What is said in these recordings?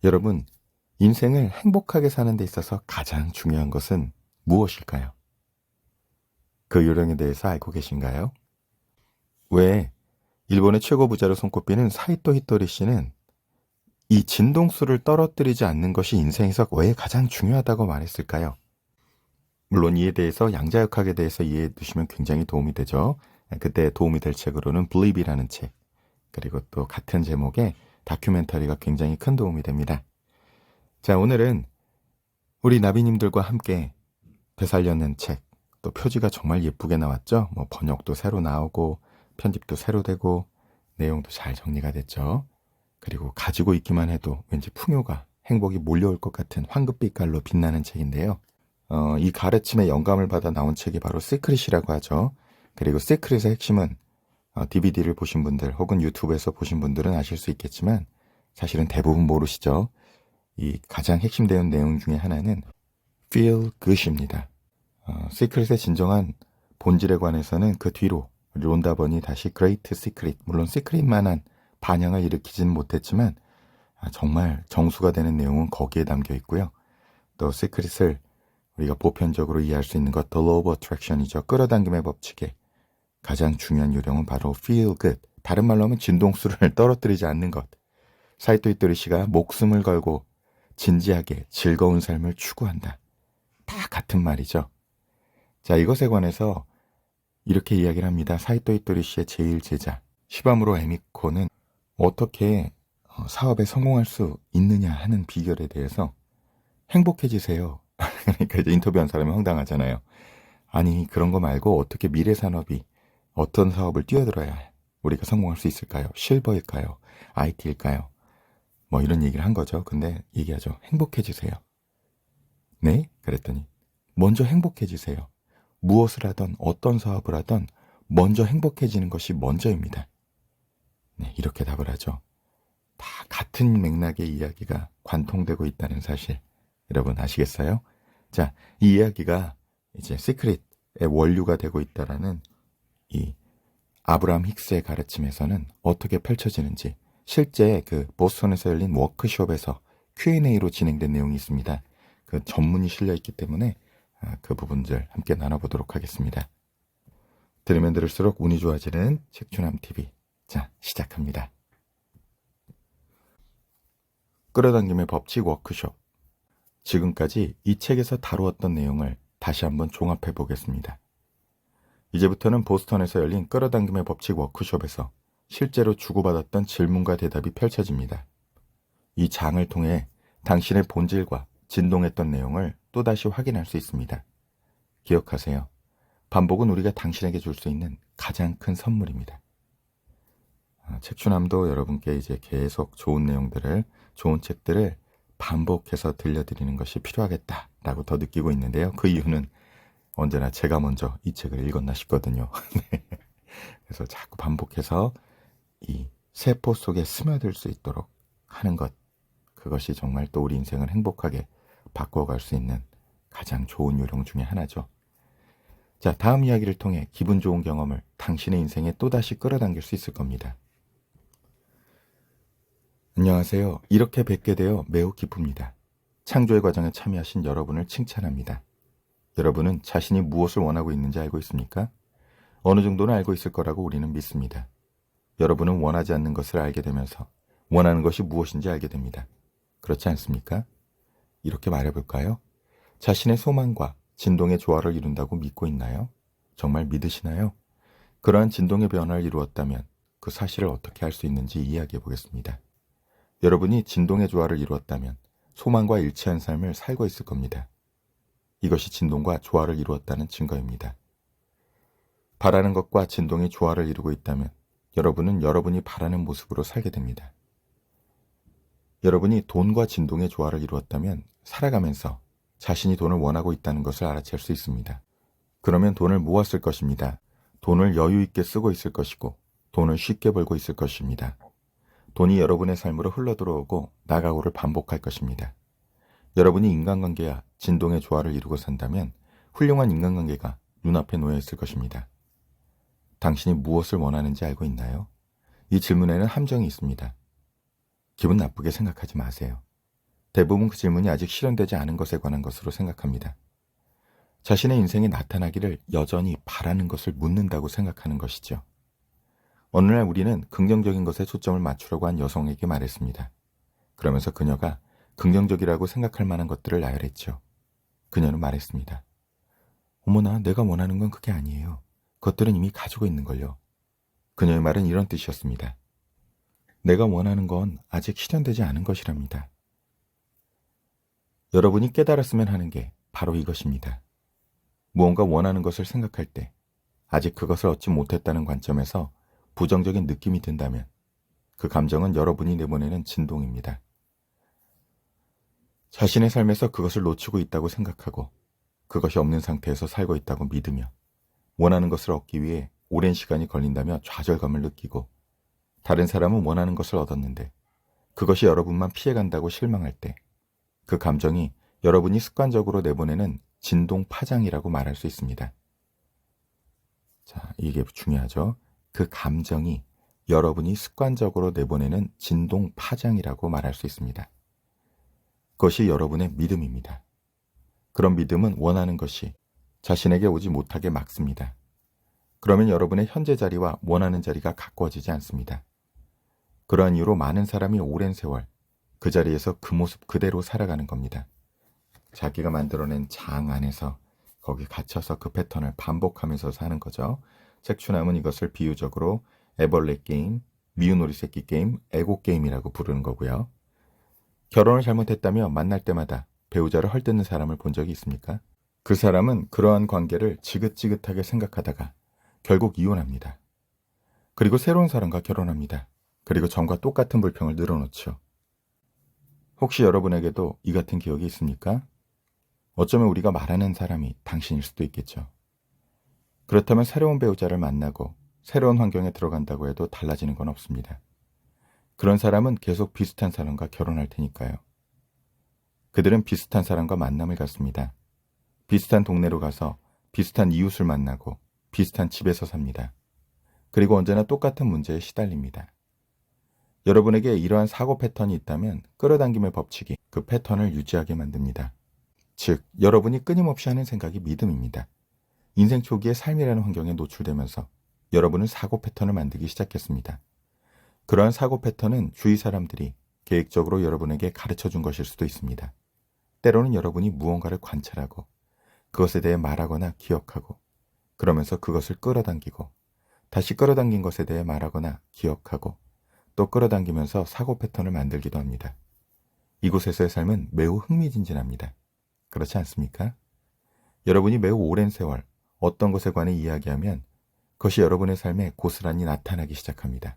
여러분, 인생을 행복하게 사는 데 있어서 가장 중요한 것은 무엇일까요? 그 요령에 대해서 알고 계신가요? 왜 일본의 최고 부자로 손꼽히는 사이토 히토리 씨는 이 진동수를 떨어뜨리지 않는 것이 인생에서 왜 가장 중요하다고 말했을까요? 물론 이에 대해서 양자역학에 대해서 이해해 두시면 굉장히 도움이 되죠. 그때 도움이 될 책으로는 블립이라는 책, 그리고 또 같은 제목의 다큐멘터리가 굉장히 큰 도움이 됩니다. 자, 오늘은 우리 나비님들과 함께 되살렸는 책, 또 표지가 정말 예쁘게 나왔죠. 뭐 번역도 새로 나오고 편집도 새로 되고 내용도 잘 정리가 됐죠. 그리고 가지고 있기만 해도 왠지 풍요가, 행복이 몰려올 것 같은 황금빛깔로 빛나는 책인데요. 이 가르침에 영감을 받아 나온 책이 바로 시크릿이라고 하죠. 그리고 시크릿의 핵심은 DVD를 보신 분들 혹은 유튜브에서 보신 분들은 아실 수 있겠지만 사실은 대부분 모르시죠. 이 가장 핵심되는 내용 중에 하나는 feel good입니다. 시크릿의 진정한 본질에 관해서는 그 뒤로 론다 번이 다시 great secret, 물론 시크릿만한 반향을 일으키지는 못했지만 정말 정수가 되는 내용은 거기에 담겨 있고요. 또 시크릿을 우리가 보편적으로 이해할 수 있는 것, the law of attraction이죠. 끌어당김의 법칙의 가장 중요한 요령은 바로 feel good. 다른 말로 하면 진동수를 떨어뜨리지 않는 것. 사이토 히토리 씨가 목숨을 걸고 진지하게 즐거운 삶을 추구한다. 다 같은 말이죠. 자, 이것에 관해서 이렇게 이야기를 합니다. 사이토 히토리 씨의 제1 제자 시바무로 에미코는 어떻게 사업에 성공할 수 있느냐 하는 비결에 대해서 행복해지세요. 그러니까 이제 인터뷰한 사람이 황당하잖아요. 아니, 그런 거 말고 어떻게 미래 산업이 어떤 사업을 뛰어들어야 우리가 성공할 수 있을까요? 실버일까요? IT일까요? 뭐 이런 얘기를 한 거죠. 근데 얘기하죠. 행복해지세요. 네? 그랬더니 먼저 행복해지세요. 무엇을 하던 어떤 사업을 하던 먼저 행복해지는 것이 먼저입니다. 네, 이렇게 답을 하죠. 다 같은 맥락의 이야기가 관통되고 있다는 사실 여러분 아시겠어요? 자, 이 이야기가 이제 시크릿의 원류가 되고 있다라는 이 아브라함 힉스의 가르침에서는 어떻게 펼쳐지는지 실제 그 보스턴에서 열린 워크숍에서 Q&A로 진행된 내용이 있습니다. 그 전문이 실려 있기 때문에 그 부분들 함께 나눠보도록 하겠습니다. 들으면 들을수록 운이 좋아지는 책추남TV. 자, 시작합니다. 끌어당김의 법칙 워크숍. 지금까지 이 책에서 다루었던 내용을 다시 한번 종합해 보겠습니다. 이제부터는 보스턴에서 열린 끌어당김의 법칙 워크숍에서 실제로 주고받았던 질문과 대답이 펼쳐집니다. 이 장을 통해 당신의 본질과 진동했던 내용을 또다시 확인할 수 있습니다. 기억하세요. 반복은 우리가 당신에게 줄 수 있는 가장 큰 선물입니다. 책추남도 여러분께 이제 계속 좋은 내용들을, 좋은 책들을 반복해서 들려드리는 것이 필요하겠다라고 더 느끼고 있는데요. 그 이유는 언제나 제가 먼저 이 책을 읽었나 싶거든요. 그래서 자꾸 반복해서 이 세포 속에 스며들 수 있도록 하는 것, 그것이 정말 또 우리 인생을 행복하게 바꿔갈 수 있는 가장 좋은 요령 중에 하나죠. 자, 다음 이야기를 통해 기분 좋은 경험을 당신의 인생에 또다시 끌어당길 수 있을 겁니다. 안녕하세요. 이렇게 뵙게 되어 매우 기쁩니다. 창조의 과정에 참여하신 여러분을 칭찬합니다. 여러분은 자신이 무엇을 원하고 있는지 알고 있습니까? 어느 정도는 알고 있을 거라고 우리는 믿습니다. 여러분은 원하지 않는 것을 알게 되면서 원하는 것이 무엇인지 알게 됩니다. 그렇지 않습니까? 이렇게 말해볼까요? 자신의 소망과 진동의 조화를 이룬다고 믿고 있나요? 정말 믿으시나요? 그러한 진동의 변화를 이루었다면 그 사실을 어떻게 알 수 있는지 이야기해 보겠습니다. 여러분이 진동의 조화를 이루었다면 소망과 일치한 삶을 살고 있을 겁니다. 이것이 진동과 조화를 이루었다는 증거입니다. 바라는 것과 진동이 조화를 이루고 있다면 여러분은 여러분이 바라는 모습으로 살게 됩니다. 여러분이 돈과 진동의 조화를 이루었다면 살아가면서 자신이 돈을 원하고 있다는 것을 알아챌 수 있습니다. 그러면 돈을 모아 쓸 것입니다. 돈을 여유 있게 쓰고 있을 것이고 돈을 쉽게 벌고 있을 것입니다. 돈이 여러분의 삶으로 흘러들어오고 나가고를 반복할 것입니다. 여러분이 인간관계와 진동의 조화를 이루고 산다면 훌륭한 인간관계가 눈앞에 놓여 있을 것입니다. 당신이 무엇을 원하는지 알고 있나요? 이 질문에는 함정이 있습니다. 기분 나쁘게 생각하지 마세요. 대부분 그 질문이 아직 실현되지 않은 것에 관한 것으로 생각합니다. 자신의 인생이 나타나기를 여전히 바라는 것을 묻는다고 생각하는 것이죠. 어느 날 우리는 긍정적인 것에 초점을 맞추려고 한 여성에게 말했습니다. 그러면서 그녀가 긍정적이라고 생각할 만한 것들을 나열했죠. 그녀는 말했습니다. 어머나, 내가 원하는 건 그게 아니에요. 그것들은 이미 가지고 있는걸요. 그녀의 말은 이런 뜻이었습니다. 내가 원하는 건 아직 실현되지 않은 것이랍니다. 여러분이 깨달았으면 하는 게 바로 이것입니다. 무언가 원하는 것을 생각할 때 아직 그것을 얻지 못했다는 관점에서 부정적인 느낌이 든다면 그 감정은 여러분이 내보내는 진동입니다. 자신의 삶에서 그것을 놓치고 있다고 생각하고 그것이 없는 상태에서 살고 있다고 믿으며 원하는 것을 얻기 위해 오랜 시간이 걸린다며 좌절감을 느끼고 다른 사람은 원하는 것을 얻었는데 그것이 여러분만 피해간다고 실망할 때 그 감정이 여러분이 습관적으로 내보내는 진동 파장이라고 말할 수 있습니다. 자, 이게 중요하죠. 그 감정이 여러분이 습관적으로 내보내는 진동 파장이라고 말할 수 있습니다. 그것이 여러분의 믿음입니다. 그런 믿음은 원하는 것이 자신에게 오지 못하게 막습니다. 그러면 여러분의 현재 자리와 원하는 자리가 가까워지지 않습니다. 그러한 이유로 많은 사람이 오랜 세월 그 자리에서 그 모습 그대로 살아가는 겁니다. 자기가 만들어낸 장 안에서 거기 갇혀서 그 패턴을 반복하면서 사는 거죠. 색추남은 이것을 비유적으로 애벌레 게임, 미운 오리 새끼 게임, 에고 게임이라고 부르는 거고요. 결혼을 잘못했다며 만날 때마다 배우자를 헐뜯는 사람을 본 적이 있습니까? 그 사람은 그러한 관계를 지긋지긋하게 생각하다가 결국 이혼합니다. 그리고 새로운 사람과 결혼합니다. 그리고 전과 똑같은 불평을 늘어놓죠. 혹시 여러분에게도 이 같은 기억이 있습니까? 어쩌면 우리가 말하는 사람이 당신일 수도 있겠죠. 그렇다면 새로운 배우자를 만나고 새로운 환경에 들어간다고 해도 달라지는 건 없습니다. 그런 사람은 계속 비슷한 사람과 결혼할 테니까요. 그들은 비슷한 사람과 만남을 갖습니다. 비슷한 동네로 가서 비슷한 이웃을 만나고 비슷한 집에서 삽니다. 그리고 언제나 똑같은 문제에 시달립니다. 여러분에게 이러한 사고 패턴이 있다면 끌어당김의 법칙이 그 패턴을 유지하게 만듭니다. 즉, 여러분이 끊임없이 하는 생각이 믿음입니다. 인생 초기에 삶이라는 환경에 노출되면서 여러분은 사고 패턴을 만들기 시작했습니다. 그러한 사고 패턴은 주위 사람들이 계획적으로 여러분에게 가르쳐준 것일 수도 있습니다. 때로는 여러분이 무언가를 관찰하고 그것에 대해 말하거나 기억하고 그러면서 그것을 끌어당기고 다시 끌어당긴 것에 대해 말하거나 기억하고 또 끌어당기면서 사고 패턴을 만들기도 합니다. 이곳에서의 삶은 매우 흥미진진합니다. 그렇지 않습니까? 여러분이 매우 오랜 세월 어떤 것에 관해 이야기하면 그것이 여러분의 삶에 고스란히 나타나기 시작합니다.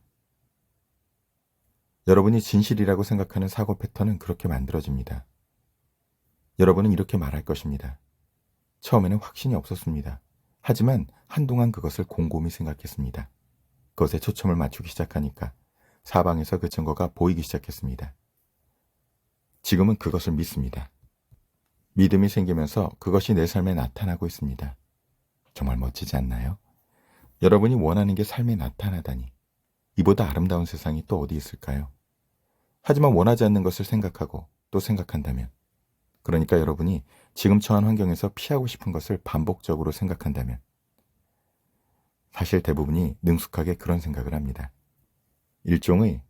여러분이 진실이라고 생각하는 사고 패턴은 그렇게 만들어집니다. 여러분은 이렇게 말할 것입니다. 처음에는 확신이 없었습니다. 하지만 한동안 그것을 곰곰이 생각했습니다. 그것에 초점을 맞추기 시작하니까 사방에서 그 증거가 보이기 시작했습니다. 지금은 그것을 믿습니다. 믿음이 생기면서 그것이 내 삶에 나타나고 있습니다. 정말 멋지지 않나요? 여러분이 원하는 게 삶에 나타나다니 이보다 아름다운 세상이 또 어디 있을까요? 하지만 원하지 않는 것을 생각하고 또 생각한다면, 그러니까 여러분이 지금 처한 환경에서 피하고 싶은 것을 반복적으로 생각한다면 사실 대부분이 능숙하게 그런 생각을 합니다. 일종의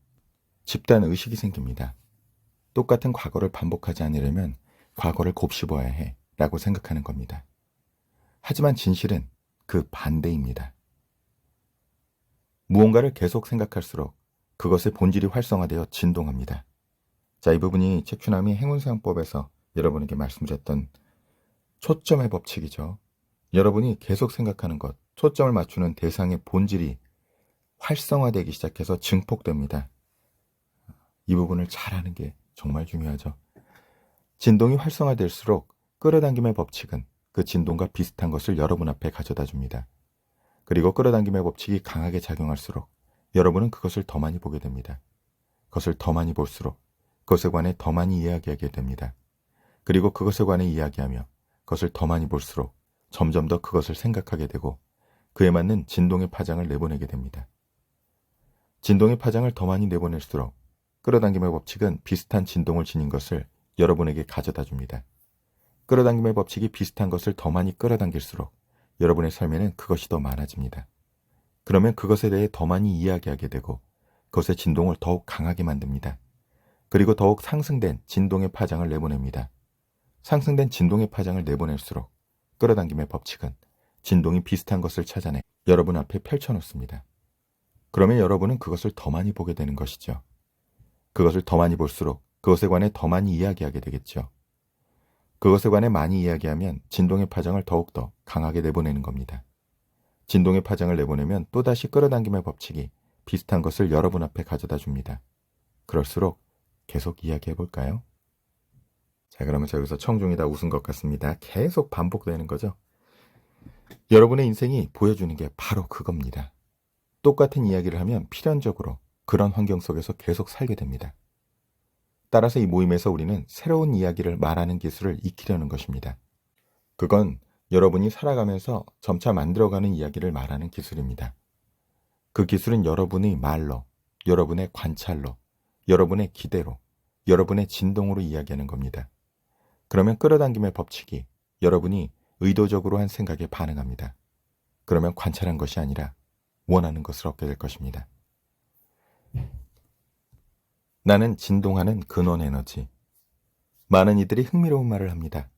집단 의식이 생깁니다. 똑같은 과거를 반복하지 않으려면 과거를 곱씹어야 해 라고 생각하는 겁니다. 하지만 진실은 그 반대입니다. 무언가를 계속 생각할수록 그것의 본질이 활성화되어 진동합니다. 자, 이 부분이 책추남이 행운사용법에서 여러분에게 말씀드렸던 초점의 법칙이죠. 여러분이 계속 생각하는 것, 초점을 맞추는 대상의 본질이 활성화되기 시작해서 증폭됩니다. 이 부분을 잘 아는 게 정말 중요하죠. 진동이 활성화될수록 끌어당김의 법칙은 그 진동과 비슷한 것을 여러분 앞에 가져다 줍니다. 그리고 끌어당김의 법칙이 강하게 작용할수록 여러분은 그것을 더 많이 보게 됩니다. 그것을 더 많이 볼수록 그것에 관해 더 많이 이야기하게 됩니다. 그리고 그것에 관해 이야기하며 그것을 더 많이 볼수록 점점 더 그것을 생각하게 되고 그에 맞는 진동의 파장을 내보내게 됩니다. 진동의 파장을 더 많이 내보낼수록 끌어당김의 법칙은 비슷한 진동을 지닌 것을 여러분에게 가져다 줍니다. 끌어당김의 법칙이 비슷한 것을 더 많이 끌어당길수록 여러분의 삶에는 그것이 더 많아집니다. 그러면 그것에 대해 더 많이 이야기하게 되고 그것의 진동을 더욱 강하게 만듭니다. 그리고 더욱 상승된 진동의 파장을 내보냅니다. 상승된 진동의 파장을 내보낼수록 끌어당김의 법칙은 진동이 비슷한 것을 찾아내 여러분 앞에 펼쳐놓습니다. 그러면 여러분은 그것을 더 많이 보게 되는 것이죠. 그것을 더 많이 볼수록 그것에 관해 더 많이 이야기하게 되겠죠. 그것에 관해 많이 이야기하면 진동의 파장을 더욱더 강하게 내보내는 겁니다. 진동의 파장을 내보내면 또다시 끌어당김의 법칙이 비슷한 것을 여러분 앞에 가져다 줍니다. 그럴수록 계속 이야기해 볼까요? 자, 그러면 저 여기서 청중이 다 웃은 것 같습니다. 계속 반복되는 거죠. 여러분의 인생이 보여주는 게 바로 그겁니다. 똑같은 이야기를 하면 필연적으로 그런 환경 속에서 계속 살게 됩니다. 따라서 이 모임에서 우리는 새로운 이야기를 말하는 기술을 익히려는 것입니다. 그건 여러분이 살아가면서 점차 만들어가는 이야기를 말하는 기술입니다. 그 기술은 여러분의 말로, 여러분의 관찰로, 여러분의 기대로, 여러분의 진동으로 이야기하는 겁니다. 그러면 끌어당김의 법칙이 여러분이 의도적으로 한 생각에 반응합니다. 그러면 관찰한 것이 아니라 원하는 것을 얻게 될 것입니다. 나는 진동하는 근원 에너지. 많은 이들이 흥미로운 말을 합니다.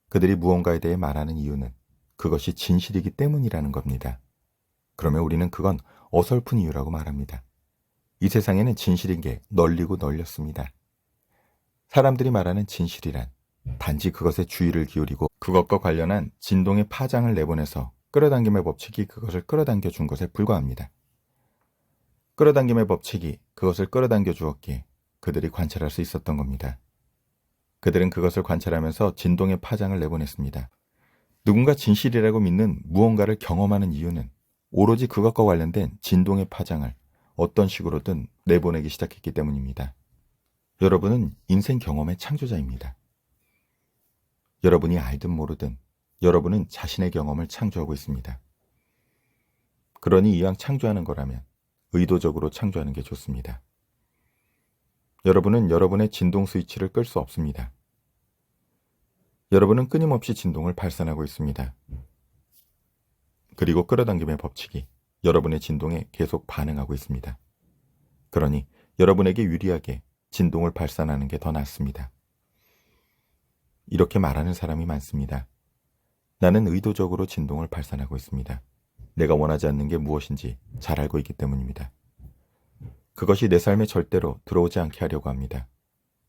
그들이 무언가에 대해 말하는 이유는 그것이 진실이기 때문이라는 겁니다. 그러면 우리는 그건 어설픈 이유라고 말합니다. 이 세상에는 진실인 게 널리고 널렸습니다. 사람들이 말하는 진실이란 단지 그것에 주의를 기울이고 그것과 관련한 진동의 파장을 내보내서 끌어당김의 법칙이 그것을 끌어당겨 준 것에 불과합니다. 끌어당김의 법칙이 그것을 끌어당겨 주었기에 그들이 관찰할 수 있었던 겁니다. 그들은 그것을 관찰하면서 진동의 파장을 내보냈습니다. 누군가 진실이라고 믿는 무언가를 경험하는 이유는 오로지 그것과 관련된 진동의 파장을 어떤 식으로든 내보내기 시작했기 때문입니다. 여러분은 인생 경험의 창조자입니다. 여러분이 알든 모르든 여러분은 자신의 경험을 창조하고 있습니다. 그러니 이왕 창조하는 거라면 의도적으로 창조하는 게 좋습니다. 여러분은 여러분의 진동 스위치를 끌 수 없습니다. 여러분은 끊임없이 진동을 발산하고 있습니다. 그리고 끌어당김의 법칙이 여러분의 진동에 계속 반응하고 있습니다. 그러니 여러분에게 유리하게 진동을 발산하는 게 더 낫습니다. 이렇게 말하는 사람이 많습니다. 나는 의도적으로 진동을 발산하고 있습니다. 내가 원하지 않는 게 무엇인지 잘 알고 있기 때문입니다. 그것이 내 삶에 절대로 들어오지 않게 하려고 합니다.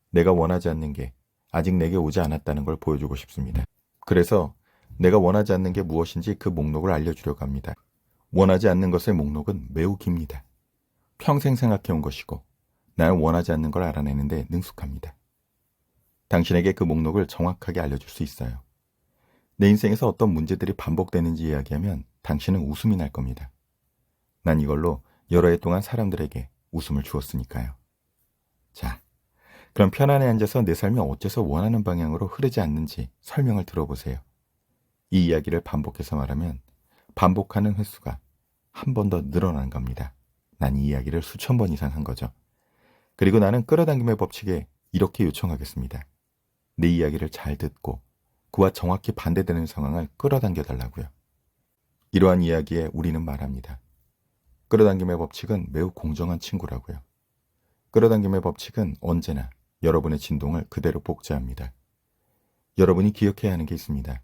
내가 원하지 않는 게 아직 내게 오지 않았다는 걸 보여주고 싶습니다. 그래서 내가 원하지 않는 게 무엇인지 그 목록을 알려주려고 합니다. 원하지 않는 것의 목록은 매우 깁니다. 평생 생각해온 것이고 나는 원하지 않는 걸 알아내는데 능숙합니다. 당신에게 그 목록을 정확하게 알려줄 수 있어요. 내 인생에서 어떤 문제들이 반복되는지 이야기하면 당신은 웃음이 날 겁니다. 난 이걸로 여러 해 동안 사람들에게 웃음을 주었으니까요. 자, 그럼 편안히 앉아서 내 삶이 어째서 원하는 방향으로 흐르지 않는지 설명을 들어보세요. 이 이야기를 반복해서 말하면 반복하는 횟수가 한 번 더 늘어나는 겁니다. 난 이 이야기를 수천 번 이상 한 거죠. 그리고 나는 끌어당김의 법칙에 이렇게 요청하겠습니다. 내 이야기를 잘 듣고 그와 정확히 반대되는 상황을 끌어당겨 달라고요. 이러한 이야기에 우리는 말합니다. 끌어당김의 법칙은 매우 공정한 친구라고요. 끌어당김의 법칙은 언제나 여러분의 진동을 그대로 복제합니다. 여러분이 기억해야 하는 게 있습니다.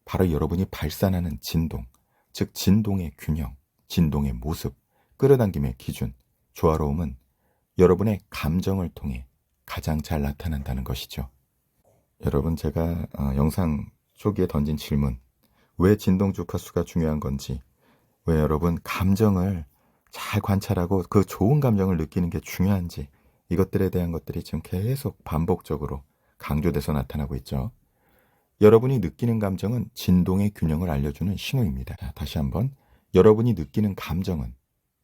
바로 여러분이 발산하는 진동, 즉 진동의 균형, 진동의 모습, 끌어당김의 기준, 조화로움은 여러분의 감정을 통해 가장 잘 나타난다는 것이죠. 여러분, 제가 영상 초기에 던진 질문, 왜 진동 주파수가 중요한 건지, 왜 여러분 감정을 잘 관찰하고 그 좋은 감정을 느끼는 게 중요한지, 이것들에 대한 것들이 지금 계속 반복적으로 강조돼서 나타나고 있죠. 여러분이 느끼는 감정은 진동의 균형을 알려주는 신호입니다. 자, 다시 한번, 여러분이 느끼는 감정은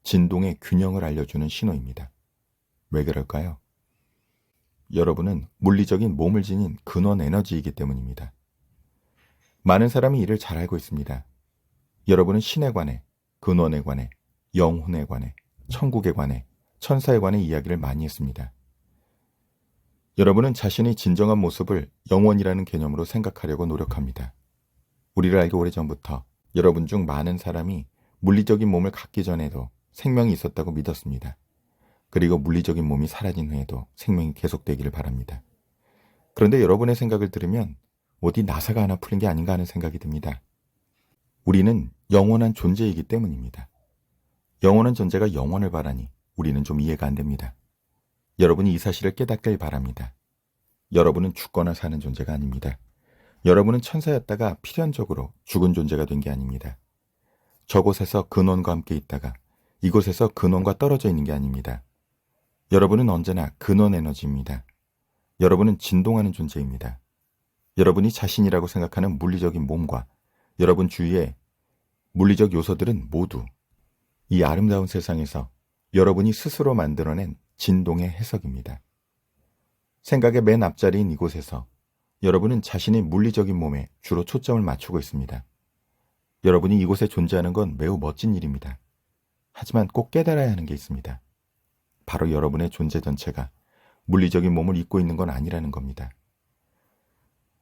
진동의 균형을 알려주는 신호입니다. 왜 그럴까요? 여러분은 물리적인 몸을 지닌 근원 에너지이기 때문입니다. 많은 사람이 이를 잘 알고 있습니다. 여러분은 신에 관해, 근원에 관해, 영혼에 관해, 천국에 관해, 천사에 관해 이야기를 많이 했습니다. 여러분은 자신의 진정한 모습을 영원이라는 개념으로 생각하려고 노력합니다. 우리를 알기 오래전부터 여러분 중 많은 사람이 물리적인 몸을 갖기 전에도 생명이 있었다고 믿었습니다. 그리고 물리적인 몸이 사라진 후에도 생명이 계속되기를 바랍니다. 그런데 여러분의 생각을 들으면 어디 나사가 하나 풀린 게 아닌가 하는 생각이 듭니다. 우리는 영원한 존재이기 때문입니다. 영원한 존재가 영원을 바라니 우리는 좀 이해가 안 됩니다. 여러분이 이 사실을 깨닫길 바랍니다. 여러분은 죽거나 사는 존재가 아닙니다. 여러분은 천사였다가 필연적으로 죽은 존재가 된 게 아닙니다. 저곳에서 근원과 함께 있다가 이곳에서 근원과 떨어져 있는 게 아닙니다. 여러분은 언제나 근원 에너지입니다. 여러분은 진동하는 존재입니다. 여러분이 자신이라고 생각하는 물리적인 몸과 여러분 주위의 물리적 요소들은 모두 이 아름다운 세상에서 여러분이 스스로 만들어낸 진동의 해석입니다. 생각의 맨 앞자리인 이곳에서 여러분은 자신의 물리적인 몸에 주로 초점을 맞추고 있습니다. 여러분이 이곳에 존재하는 건 매우 멋진 일입니다. 하지만 꼭 깨달아야 하는 게 있습니다. 바로 여러분의 존재 전체가 물리적인 몸을 입고 있는 건 아니라는 겁니다.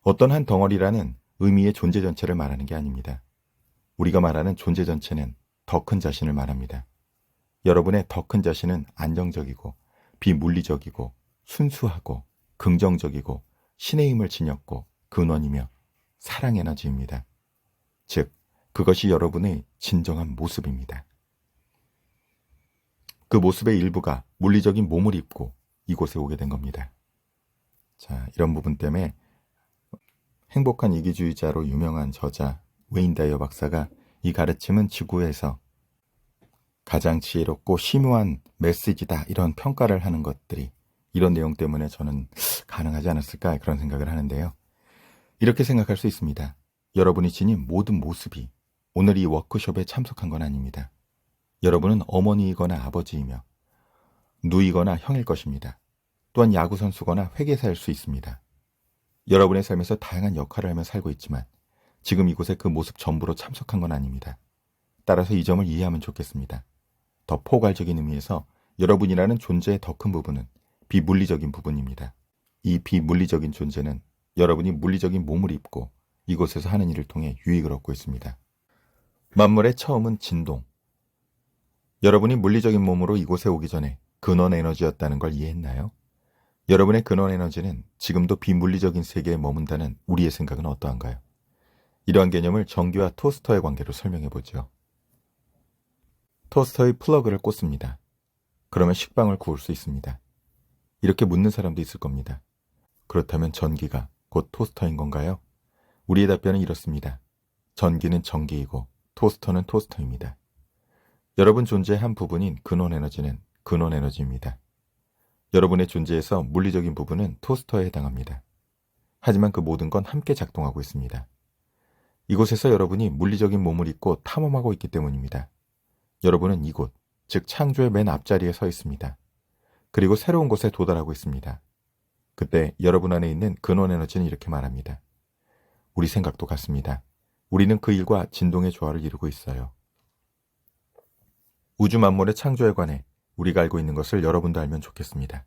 어떤 한 덩어리라는 의미의 존재 전체를 말하는 게 아닙니다. 우리가 말하는 존재 전체는 더 큰 자신을 말합니다. 여러분의 더 큰 자신은 안정적이고 비물리적이고 순수하고 긍정적이고 신의 힘을 지녔고 근원이며 사랑 에너지입니다. 즉, 그것이 여러분의 진정한 모습입니다. 그 모습의 일부가 물리적인 몸을 입고 이곳에 오게 된 겁니다. 자, 이런 부분 때문에 행복한 이기주의자로 유명한 저자 웨인 다이어 박사가 이 가르침은 지구에서 가장 지혜롭고 심오한 메시지다 이런 평가를 하는 것들이 이런 내용 때문에 저는 가능하지 않았을까 그런 생각을 하는데요. 이렇게 생각할 수 있습니다. 여러분이 지닌 모든 모습이 오늘 이 워크숍에 참석한 건 아닙니다. 여러분은 어머니이거나 아버지이며 누이거나 형일 것입니다. 또한 야구선수거나 회계사일 수 있습니다. 여러분의 삶에서 다양한 역할을 하며 살고 있지만 지금 이곳에 그 모습 전부로 참석한 건 아닙니다. 따라서 이 점을 이해하면 좋겠습니다. 더 포괄적인 의미에서 여러분이라는 존재의 더 큰 부분은 비물리적인 부분입니다. 이 비물리적인 존재는 여러분이 물리적인 몸을 입고 이곳에서 하는 일을 통해 유익을 얻고 있습니다. 만물의 처음은 진동. 여러분이 물리적인 몸으로 이곳에 오기 전에 근원 에너지였다는 걸 이해했나요? 여러분의 근원 에너지는 지금도 비물리적인 세계에 머문다는 우리의 생각은 어떠한가요? 이러한 개념을 전기와 토스터의 관계로 설명해 보죠. 토스터의 플러그를 꽂습니다. 그러면 식빵을 구울 수 있습니다. 이렇게 묻는 사람도 있을 겁니다. 그렇다면 전기가 곧 토스터인 건가요? 우리의 답변은 이렇습니다. 전기는 전기이고 토스터는 토스터입니다. 여러분 존재의 한 부분인 근원 에너지는 근원 에너지입니다. 여러분의 존재에서 물리적인 부분은 토스터에 해당합니다. 하지만 그 모든 건 함께 작동하고 있습니다. 이곳에서 여러분이 물리적인 몸을 입고 탐험하고 있기 때문입니다. 여러분은 이곳, 즉 창조의 맨 앞자리에 서 있습니다. 그리고 새로운 곳에 도달하고 있습니다. 그때 여러분 안에 있는 근원 에너지는 이렇게 말합니다. 우리 생각도 같습니다. 우리는 그 일과 진동의 조화를 이루고 있어요. 우주 만물의 창조에 관해 우리가 알고 있는 것을 여러분도 알면 좋겠습니다.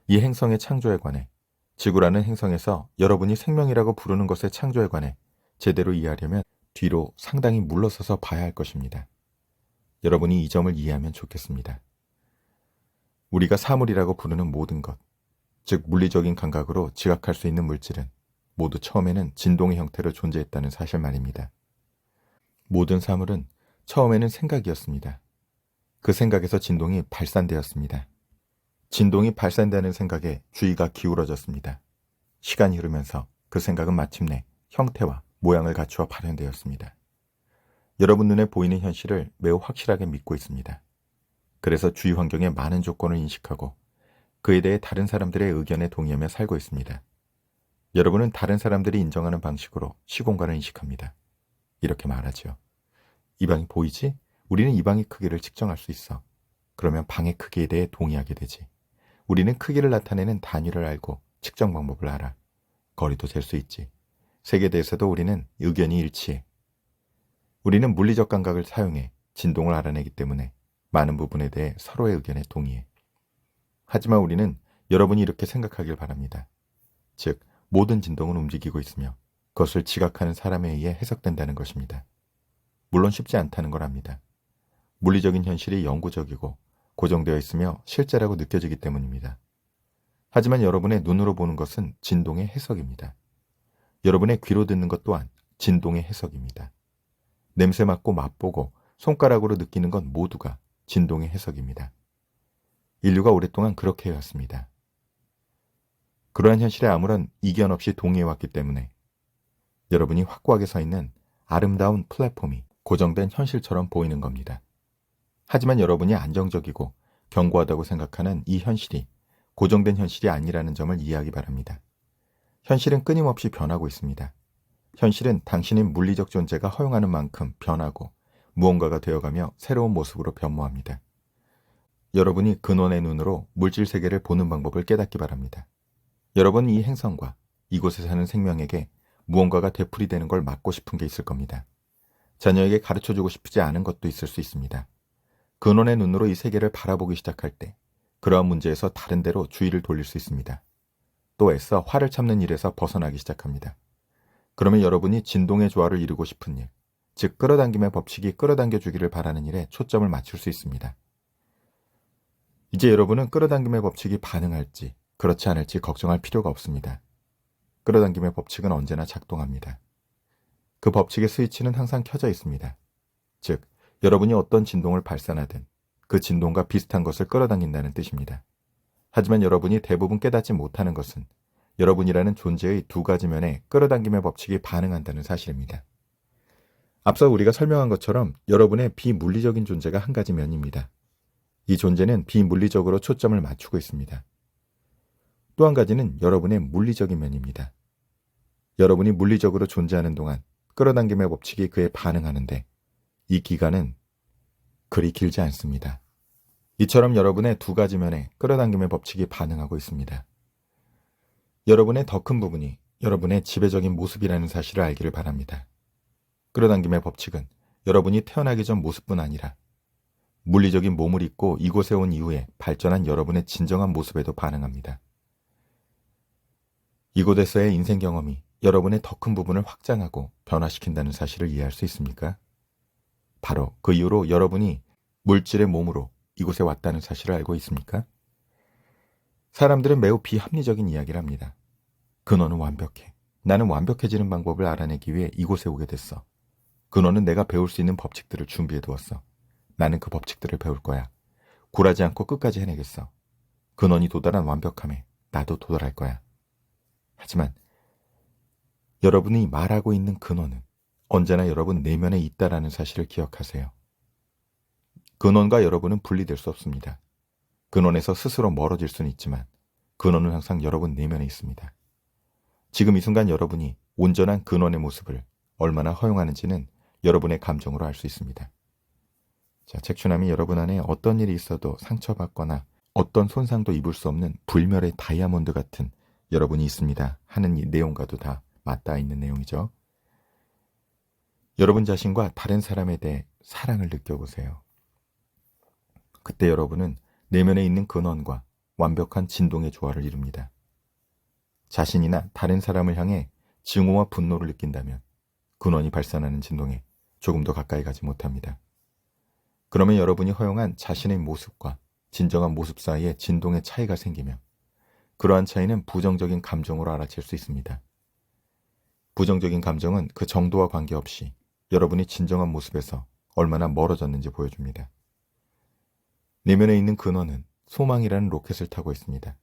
이 행성의 창조에 관해, 지구라는 행성에서 여러분이 생명이라고 부르는 것의 창조에 관해 제대로 이해하려면 뒤로 상당히 물러서서 봐야 할 것입니다. 여러분이 이 점을 이해하면 좋겠습니다. 우리가 사물이라고 부르는 모든 것, 즉 물리적인 감각으로 지각할 수 있는 물질은 모두 처음에는 진동의 형태로 존재했다는 사실 말입니다. 모든 사물은 처음에는 생각이었습니다. 그 생각에서 진동이 발산되었습니다. 진동이 발산되는 생각에 주의가 기울어졌습니다. 시간이 흐르면서 그 생각은 마침내 형태와 모양을 갖추어 발현되었습니다. 여러분 눈에 보이는 현실을 매우 확실하게 믿고 있습니다. 그래서 주위 환경의 많은 조건을 인식하고 그에 대해 다른 사람들의 의견에 동의하며 살고 있습니다. 여러분은 다른 사람들이 인정하는 방식으로 시공간을 인식합니다. 이렇게 말하죠. 이 방이 보이지? 우리는 이 방의 크기를 측정할 수 있어. 그러면 방의 크기에 대해 동의하게 되지. 우리는 크기를 나타내는 단위를 알고 측정 방법을 알아. 거리도 잴 수 있지. 색에 대해서도 우리는 의견이 일치해. 우리는 물리적 감각을 사용해 진동을 알아내기 때문에 많은 부분에 대해 서로의 의견에 동의해. 하지만 우리는 여러분이 이렇게 생각하길 바랍니다. 즉, 모든 진동은 움직이고 있으며 그것을 지각하는 사람에 의해 해석된다는 것입니다. 물론 쉽지 않다는 걸 압니다. 물리적인 현실이 영구적이고 고정되어 있으며 실제라고 느껴지기 때문입니다. 하지만 여러분의 눈으로 보는 것은 진동의 해석입니다. 여러분의 귀로 듣는 것 또한 진동의 해석입니다. 냄새 맡고 맛보고 손가락으로 느끼는 건 모두가 진동의 해석입니다. 인류가 오랫동안 그렇게 해왔습니다. 그러한 현실에 아무런 이견 없이 동의해왔기 때문에 여러분이 확고하게 서 있는 아름다운 플랫폼이 고정된 현실처럼 보이는 겁니다. 하지만 여러분이 안정적이고 견고하다고 생각하는 이 현실이 고정된 현실이 아니라는 점을 이해하기 바랍니다. 현실은 끊임없이 변하고 있습니다. 현실은 당신의 물리적 존재가 허용하는 만큼 변하고 무언가가 되어가며 새로운 모습으로 변모합니다. 여러분이 근원의 눈으로 물질 세계를 보는 방법을 깨닫기 바랍니다. 여러분은 이 행성과 이곳에 사는 생명에게 무언가가 되풀이되는 걸 막고 싶은 게 있을 겁니다. 자녀에게 가르쳐주고 싶지 않은 것도 있을 수 있습니다. 근원의 눈으로 이 세계를 바라보기 시작할 때 그러한 문제에서 다른 데로 주의를 돌릴 수 있습니다. 또 애써 화를 참는 일에서 벗어나기 시작합니다. 그러면 여러분이 진동의 조화를 이루고 싶은 일, 즉 끌어당김의 법칙이 끌어당겨 주기를 바라는 일에 초점을 맞출 수 있습니다. 이제 여러분은 끌어당김의 법칙이 반응할지 그렇지 않을지 걱정할 필요가 없습니다. 끌어당김의 법칙은 언제나 작동합니다. 그 법칙의 스위치는 항상 켜져 있습니다. 즉, 여러분이 어떤 진동을 발산하든 그 진동과 비슷한 것을 끌어당긴다는 뜻입니다. 하지만 여러분이 대부분 깨닫지 못하는 것은 여러분이라는 존재의 두 가지 면에 끌어당김의 법칙이 반응한다는 사실입니다. 앞서 우리가 설명한 것처럼 여러분의 비물리적인 존재가 한 가지 면입니다. 이 존재는 비물리적으로 초점을 맞추고 있습니다. 또 한 가지는 여러분의 물리적인 면입니다. 여러분이 물리적으로 존재하는 동안 끌어당김의 법칙이 그에 반응하는데 이 기간은 그리 길지 않습니다. 이처럼 여러분의 두 가지 면에 끌어당김의 법칙이 반응하고 있습니다. 여러분의 더 큰 부분이 여러분의 지배적인 모습이라는 사실을 알기를 바랍니다. 끌어당김의 법칙은 여러분이 태어나기 전 모습뿐 아니라 물리적인 몸을 입고 이곳에 온 이후에 발전한 여러분의 진정한 모습에도 반응합니다. 이곳에서의 인생 경험이 여러분의 더 큰 부분을 확장하고 변화시킨다는 사실을 이해할 수 있습니까? 바로 그 이후로 여러분이 물질의 몸으로 이곳에 왔다는 사실을 알고 있습니까? 사람들은 매우 비합리적인 이야기를 합니다. 근원은 완벽해. 나는 완벽해지는 방법을 알아내기 위해 이곳에 오게 됐어. 근원은 내가 배울 수 있는 법칙들을 준비해 두었어. 나는 그 법칙들을 배울 거야. 굴하지 않고 끝까지 해내겠어. 근원이 도달한 완벽함에 나도 도달할 거야. 하지만 여러분이 말하고 있는 근원은 언제나 여러분 내면에 있다라는 사실을 기억하세요. 근원과 여러분은 분리될 수 없습니다. 근원에서 스스로 멀어질 수는 있지만 근원은 항상 여러분 내면에 있습니다. 지금 이 순간 여러분이 온전한 근원의 모습을 얼마나 허용하는지는 여러분의 감정으로 알 수 있습니다. 자, 책추남이 여러분 안에 어떤 일이 있어도 상처받거나 어떤 손상도 입을 수 없는 불멸의 다이아몬드 같은 여러분이 있습니다 하는 이 내용과도 다 맞닿아 있는 내용이죠. 여러분 자신과 다른 사람에 대해 사랑을 느껴보세요. 그때 여러분은 내면에 있는 근원과 완벽한 진동의 조화를 이룹니다. 자신이나 다른 사람을 향해 증오와 분노를 느낀다면 근원이 발산하는 진동에 조금 더 가까이 가지 못합니다. 그러면 여러분이 허용한 자신의 모습과 진정한 모습 사이에 진동의 차이가 생기며 그러한 차이는 부정적인 감정으로 알아챌 수 있습니다. 부정적인 감정은 그 정도와 관계없이 여러분이 진정한 모습에서 얼마나 멀어졌는지 보여줍니다. 내면에 있는 근원은 소망이라는 로켓을 타고 있습니다.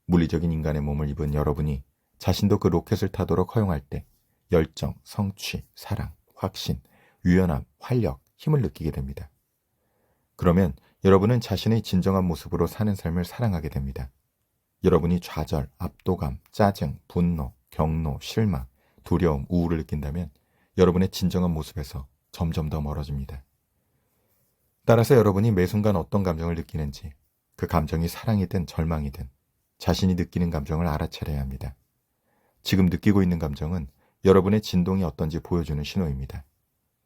물리적인 인간의 몸을 입은 여러분이 자신도 그 로켓을 타도록 허용할 때 열정, 성취, 사랑, 확신, 유연함, 활력, 힘을 느끼게 됩니다. 그러면 여러분은 자신의 진정한 모습으로 사는 삶을 사랑하게 됩니다. 여러분이 좌절, 압도감, 짜증, 분노, 경로, 실망, 두려움, 우울을 느낀다면 여러분의 진정한 모습에서 점점 더 멀어집니다. 따라서 여러분이 매 순간 어떤 감정을 느끼는지, 그 감정이 사랑이든 절망이든 자신이 느끼는 감정을 알아차려야 합니다. 지금 느끼고 있는 감정은 여러분의 진동이 어떤지 보여주는 신호입니다.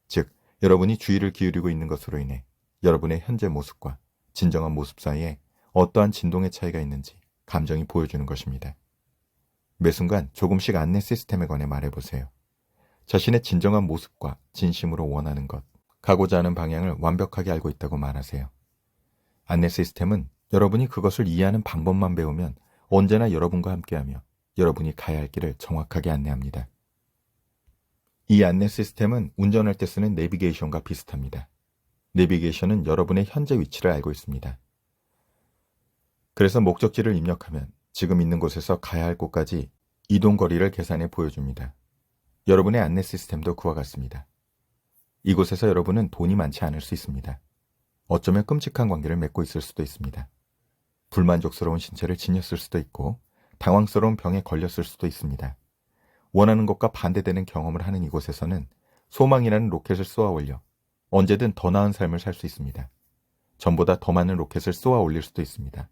즉, 여러분이 주의를 기울이고 있는 것으로 인해 여러분의 현재 모습과 진정한 모습 사이에 어떠한 진동의 차이가 있는지 감정이 보여주는 것입니다. 매 순간 조금씩 안내 시스템에 관해 말해보세요. 자신의 진정한 모습과 진심으로 원하는 것, 가고자 하는 방향을 완벽하게 알고 있다고 말하세요. 안내 시스템은 여러분이 그것을 이해하는 방법만 배우면 언제나 여러분과 함께하며 여러분이 가야 할 길을 정확하게 안내합니다. 이 안내 시스템은 운전할 때 쓰는 내비게이션과 비슷합니다. 내비게이션은 여러분의 현재 위치를 알고 있습니다. 그래서 목적지를 입력하면 지금 있는 곳에서 가야 할 곳까지 이동 거리를 계산해 보여줍니다. 여러분의 안내 시스템도 그와 같습니다. 이곳에서 여러분은 돈이 많지 않을 수 있습니다. 어쩌면 끔찍한 관계를 맺고 있을 수도 있습니다. 불만족스러운 신체를 지녔을 수도 있고 당황스러운 병에 걸렸을 수도 있습니다. 원하는 것과 반대되는 경험을 하는 이곳에서는 소망이라는 로켓을 쏘아 올려 언제든 더 나은 삶을 살 수 있습니다. 전보다 더 많은 로켓을 쏘아 올릴 수도 있습니다.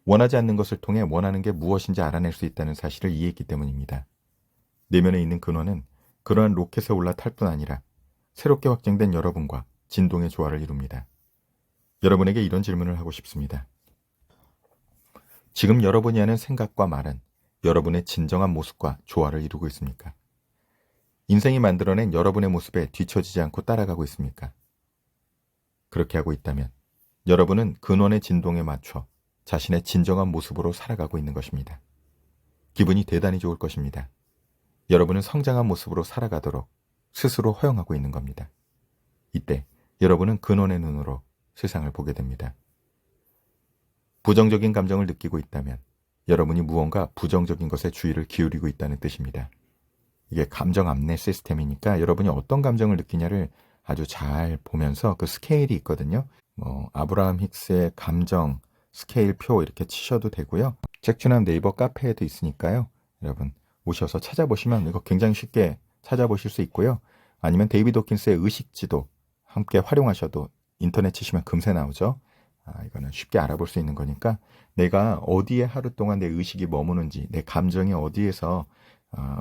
원하지 않는 것을 통해 원하는 게 무엇인지 알아낼 수 있다는 사실을 이해했기 때문입니다. 내면에 있는 근원은 그러한 로켓에 올라탈 뿐 아니라 새롭게 확정된 여러분과 진동의 조화를 이룹니다. 여러분에게 이런 질문을 하고 싶습니다. 지금 여러분이 하는 생각과 말은 여러분의 진정한 모습과 조화를 이루고 있습니까? 인생이 만들어낸 여러분의 모습에 뒤처지지 않고 따라가고 있습니까? 그렇게 하고 있다면 여러분은 근원의 진동에 맞춰 자신의 진정한 모습으로 살아가고 있는 것입니다. 기분이 대단히 좋을 것입니다. 여러분은 성장한 모습으로 살아가도록 스스로 허용하고 있는 겁니다. 이때 여러분은 근원의 눈으로 세상을 보게 됩니다. 부정적인 감정을 느끼고 있다면 여러분이 무언가 부정적인 것에 주의를 기울이고 있다는 뜻입니다. 이게 감정 안내 시스템이니까 여러분이 어떤 감정을 느끼냐를 아주 잘 보면서 그 스케일이 있거든요. 아브라함 힉스의 감정 스케일표 이렇게 치셔도 되고요. 잭추남 네이버 카페에도 있으니까요. 여러분 오셔서 찾아보시면 이거 굉장히 쉽게 찾아보실 수 있고요. 아니면 데이비드 호킨스의 의식지도 함께 활용하셔도 인터넷 치시면 금세 나오죠. 이거는 쉽게 알아볼 수 있는 거니까 내가 어디에 하루 동안 내 의식이 머무는지, 내 감정이 어디에서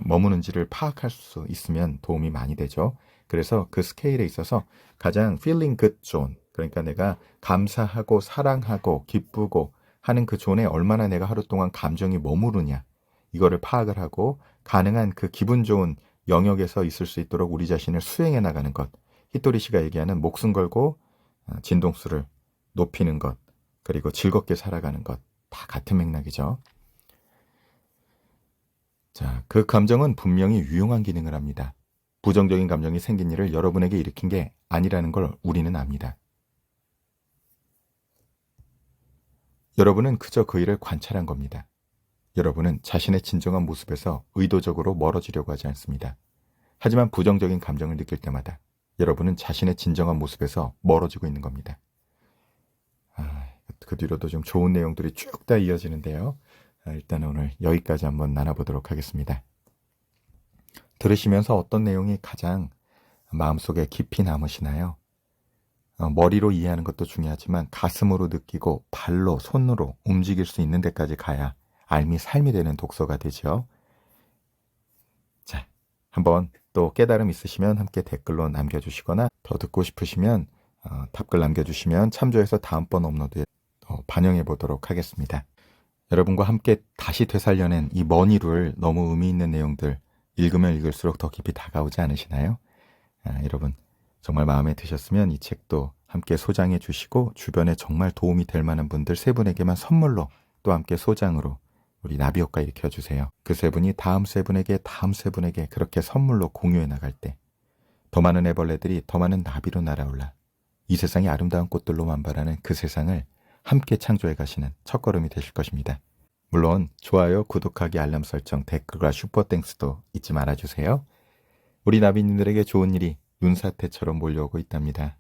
머무는지를 파악할 수 있으면 도움이 많이 되죠. 그래서 그 스케일에 있어서 가장 feeling good zone, 그러니까 내가 감사하고 사랑하고 기쁘고 하는 그 존에 얼마나 내가 하루 동안 감정이 머무르냐, 이거를 파악을 하고 가능한 그 기분 좋은 영역에서 있을 수 있도록 우리 자신을 수행해 나가는 것, 히토리 씨가 얘기하는 목숨 걸고 진동수를 높이는 것, 그리고 즐겁게 살아가는 것, 다 같은 맥락이죠. 자, 그 감정은 분명히 유용한 기능을 합니다. 부정적인 감정이 생긴 일을 여러분에게 일으킨 게 아니라는 걸 우리는 압니다. 여러분은 그저 그 일을 관찰한 겁니다. 여러분은 자신의 진정한 모습에서 의도적으로 멀어지려고 하지 않습니다. 하지만 부정적인 감정을 느낄 때마다 여러분은 자신의 진정한 모습에서 멀어지고 있는 겁니다. 그 뒤로도 좀 좋은 내용들이 쭉 다 이어지는데요. 일단 오늘 여기까지 한번 나눠보도록 하겠습니다. 들으시면서 어떤 내용이 가장 마음속에 깊이 남으시나요? 머리로 이해하는 것도 중요하지만 가슴으로 느끼고 발로, 손으로 움직일 수 있는 데까지 가야 삶이 되는 독서가 되죠. 자, 한번 또 깨달음 있으시면 함께 댓글로 남겨주시거나 더 듣고 싶으시면 답글 남겨주시면 참조해서 다음번 업로드에 반영해 보도록 하겠습니다. 여러분과 함께 다시 되살려낸 이 머니를 너무 의미 있는 내용들 읽으면 읽을수록 더 깊이 다가오지 않으시나요? 여러분 정말 마음에 드셨으면 이 책도 함께 소장해 주시고 주변에 정말 도움이 될 만한 분들 3분에게만 선물로 또 함께 소장으로 우리 나비효과 일으켜주세요. 그 3분이 다음 3분에게 다음 3분에게 그렇게 선물로 공유해 나갈 때 더 많은 애벌레들이 더 많은 나비로 날아올라 이 세상이 아름다운 꽃들로 만발하는 그 세상을 함께 창조해 가시는 첫걸음이 되실 것입니다. 물론 좋아요, 구독하기, 알람 설정, 댓글과 슈퍼땡스도 잊지 말아주세요. 우리 나비님들에게 좋은 일이 눈사태처럼 몰려오고 있답니다.